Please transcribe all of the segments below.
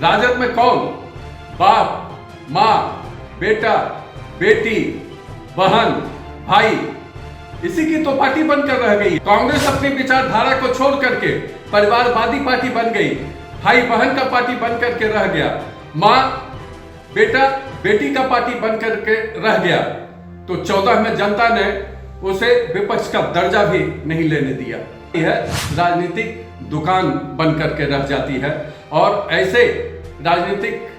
राजद में कौन? बाप, माँ, बेटा, बेटी, बहन, भाई, इसी की तो पार्टी बनकर रह गई। कांग्रेस अपनी विचारधारा को छोड़ करके परिवारवादी पार्टी बन गई, भाई बहन का पार्टी बन करके रह गया, माँ बेटा बेटी का पार्टी बन करके रह गया। तो 14 में जनता ने उसे विपक्ष का दर्जा भी नहीं लेने दिया। यह राजनीतिक दुकान बन करके रह जाती है और ऐसे राजनीतिक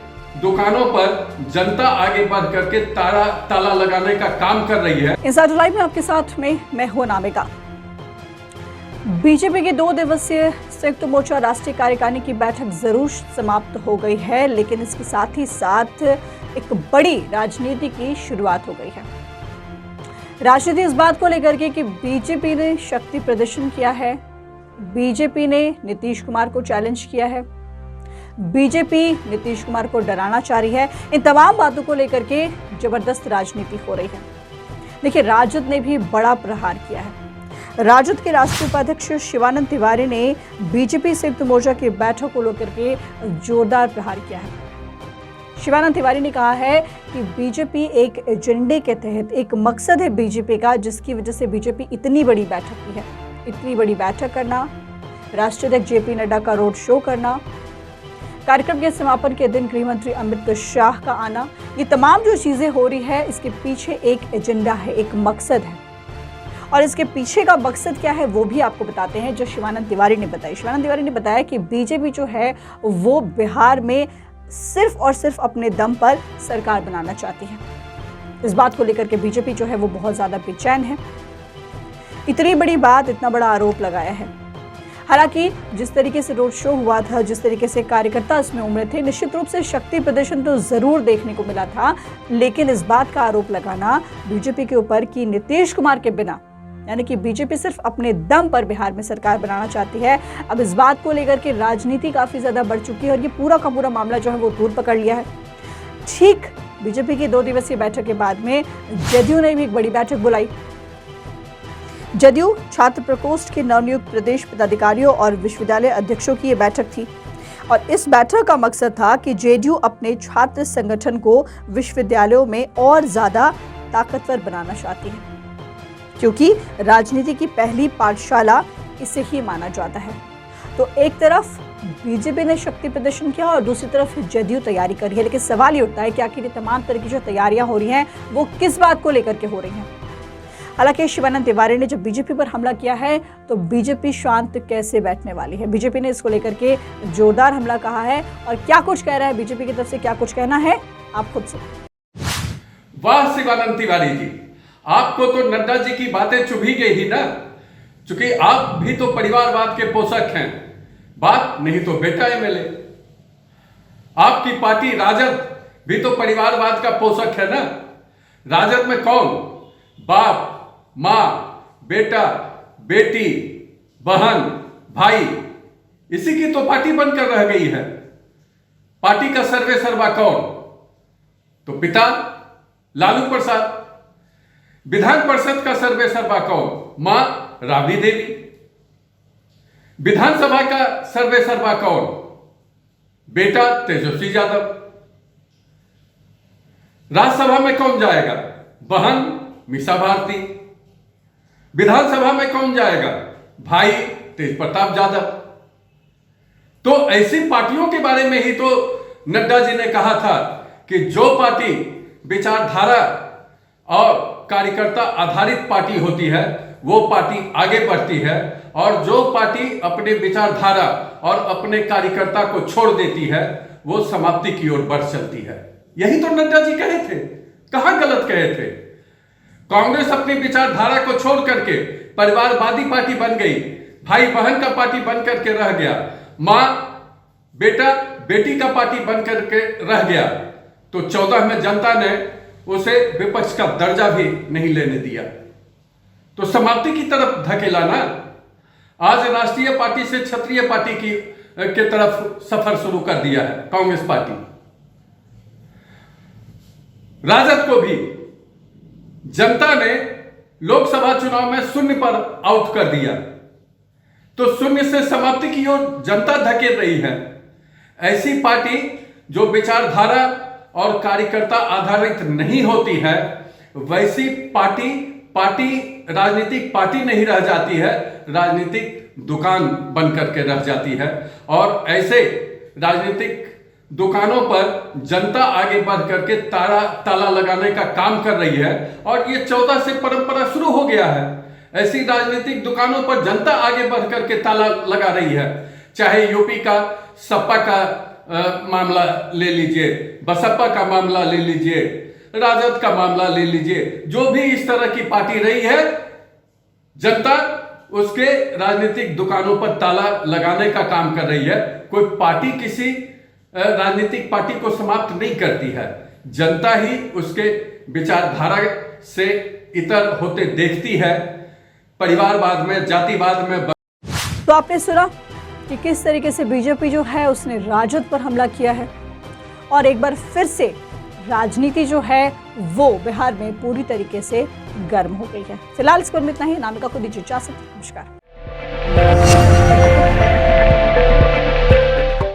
दुकानों पर जनता आगे बढ़ करके ताला लगाने का काम कर रही है। इनसाइडर लाइव में आपके साथ मैं हूं अनामिका। बीजेपी की 2 दिवसीय संयुक्त मोर्चा राष्ट्रीय कार्यकारिणी की बैठक जरूर समाप्त हो गई है, लेकिन इसके साथ ही साथ एक बड़ी राजनीति की शुरुआत हो गई है। राजनीति इस बात को लेकर के कि बीजेपी ने शक्ति प्रदर्शन किया है, बीजेपी ने नीतीश कुमार को चैलेंज किया है, बीजेपी नीतीश कुमार को डराना चाह रही है। इन तमाम बातों को लेकर के जबरदस्त राजनीति हो रही है। देखिए, राजद ने भी बड़ा प्रहार किया है। राजद के राष्ट्रीय उपाध्यक्ष शिवानंद तिवारी ने बीजेपी संयुक्त मोर्चा की बैठक को लेकर के जोरदार प्रहार किया है। शिवानंद तिवारी ने कहा है कि बीजेपी एक एजेंडे के तहत, एक मकसद है बीजेपी का, जिसकी वजह से बीजेपी इतनी बड़ी बैठक की है। इतनी बड़ी बैठक करना, राष्ट्रीय अध्यक्ष जेपी नड्डा का रोड शो करना, कार्यक्रम के समापन के दिन गृह मंत्री अमित शाह का आना, ये तमाम जो चीजें हो रही है, इसके पीछे एक एजेंडा है, एक मकसद है। और इसके पीछे का मकसद क्या है वो भी आपको बताते हैं, जो शिवानंद तिवारी ने बताया। शिवानंद तिवारी ने बताया कि बीजेपी जो है वो बिहार में सिर्फ और सिर्फ अपने दम पर सरकार बनाना चाहती है। इस बात को लेकर के बीजेपी जो है वो बहुत ज्यादा बेचैन है। इतनी बड़ी बात, इतना बड़ा आरोप लगाया है। हालांकि जिस तरीके से रोड शो हुआ था, जिस तरीके से कार्यकर्ता इसमें उमड़े थे, निश्चित रूप से शक्ति प्रदर्शन तो जरूर देखने को मिला था, लेकिन इस बात का आरोप लगाना बीजेपी के ऊपर कि नीतीश कुमार के बिना, यानी कि बीजेपी सिर्फ अपने दम पर बिहार में सरकार बनाना चाहती है। अब इस बात को लेकर के राजनीति काफी ज्यादा बढ़ चुकी है और ये पूरा का पूरा मामला जो है वो दूर पकड़ लिया है। ठीक बीजेपी की 2 दिवसीय बैठक के बाद में जदयू ने भी एक बड़ी बैठक बुलाई। जदयू छात्र प्रकोष्ठ के नवनियुक्त प्रदेश पदाधिकारियों और विश्वविद्यालय अध्यक्षों की ये बैठक थी और इस बैठक का मकसद था कि जेडीयू अपने छात्र संगठन को विश्वविद्यालयों में और ज्यादा ताकतवर बनाना चाहती है, क्योंकि राजनीति की पहली पाठशाला इसे ही माना जाता है। तो एक तरफ बीजेपी ने शक्ति प्रदर्शन किया और दूसरी तरफ जदयू तैयारी कर रही है, लेकिन सवाल ये उठता है कि आखिर ये तमाम तरह की जो तैयारियां हो रही हैं वो किस बात को लेकर के हो रही हैं। हालांकि शिवानंद तिवारी ने जब बीजेपी पर हमला किया है तो बीजेपी शांत कैसे बैठने वाली है। बीजेपी ने इसको लेकर के जोरदार हमला कहा है और क्या कुछ कह रहा है बीजेपी की तरफ से, क्या कुछ कहना है आप खुद सुनिए। वाह शिवानंद तिवारी जी, आपको तो नड्डा जी की बातें चुभी गई ही ना, क्योंकि आप भी तो परिवारवाद के पोषक हैं, बाप नहीं तो बेटा एमएलए। आपकी पार्टी राजद भी तो परिवारवाद का पोषक है ना। राजद में कौन? बाप, माँ, बेटा, बेटी, बहन, भाई, इसी की तो पार्टी बनकर रह गई है। पार्टी का सर्वे सर्वा कौन? तो पिता लालू प्रसाद। विधान परिषद का सर्वे सर्वा कौन? मां राबड़ी देवी। विधानसभा का सर्वे सर्वा कौन? बेटा तेजस्वी यादव। राज्यसभा में कौन जाएगा? बहन मीसा भारती। विधानसभा में कौन जाएगा? भाई तेज प्रताप यादव। तो ऐसी पार्टियों के बारे में ही तो नड्डा जी ने कहा था कि जो पार्टी विचारधारा और कार्यकर्ता आधारित पार्टी होती है वो पार्टी आगे बढ़ती है, और जो पार्टी अपने विचारधारा और अपने कार्यकर्ता को छोड़ देती है वो समाप्ति की ओर बढ़ चलती है। यही तो नड्डा जी कहे थे, कहां गलत कहे थे। कांग्रेस अपनी विचारधारा को छोड़ करके परिवारवादी पार्टी बन गई, भाई बहन का पार्टी बन करके रह गया, मां बेटा बेटी का पार्टी बन करके रह गया। तो 14 में जनता ने उसे विपक्ष का दर्जा भी नहीं लेने दिया, तो समाप्ति की तरफ धकेला ना। आज राष्ट्रीय पार्टी से क्षत्रिय पार्टी के तरफ सफर शुरू कर दिया है कांग्रेस पार्टी। राजद को भी जनता ने लोकसभा चुनाव में 0 पर आउट कर दिया, तो 0 से समाप्ति की ओर जनता धकेल रही है। ऐसी पार्टी जो विचारधारा और कार्यकर्ता आधारित नहीं होती है, वैसी पार्टी राजनीतिक पार्टी नहीं रह जाती है, राजनीतिक दुकान बन करके रह जाती है। और ऐसे राजनीतिक दुकानों पर जनता आगे बढ़ करके ताला लगाने का काम कर रही है, और ये 14 से परंपरा शुरू हो गया है। ऐसी राजनीतिक दुकानों पर जनता आगे बढ़ करके ताला लगा रही है। चाहे यूपी का सपा का मामला ले लीजिए, बसपा का मामला ले लीजिए, राजद का मामला ले लीजिए, जो भी इस तरह की पार्टी रही है, जनता उसके राजनीतिक दुकानों पर ताला लगाने का काम कर रही है। कोई पार्टी किसी राजनीतिक पार्टी को समाप्त नहीं करती है, जनता ही उसके विचारधारा से इतर होते देखती है। परिवारवाद में, जातिवाद में। तो आपने सुना कि किस तरीके से बीजेपी जो है उसने राजद पर हमला किया है, और एक बार फिर से राजनीति जो है वो बिहार में पूरी तरीके से गर्म हो गई है। फिलहाल इस पर इतना ही। नामिका को दीजिए इजाजत। नमस्कार।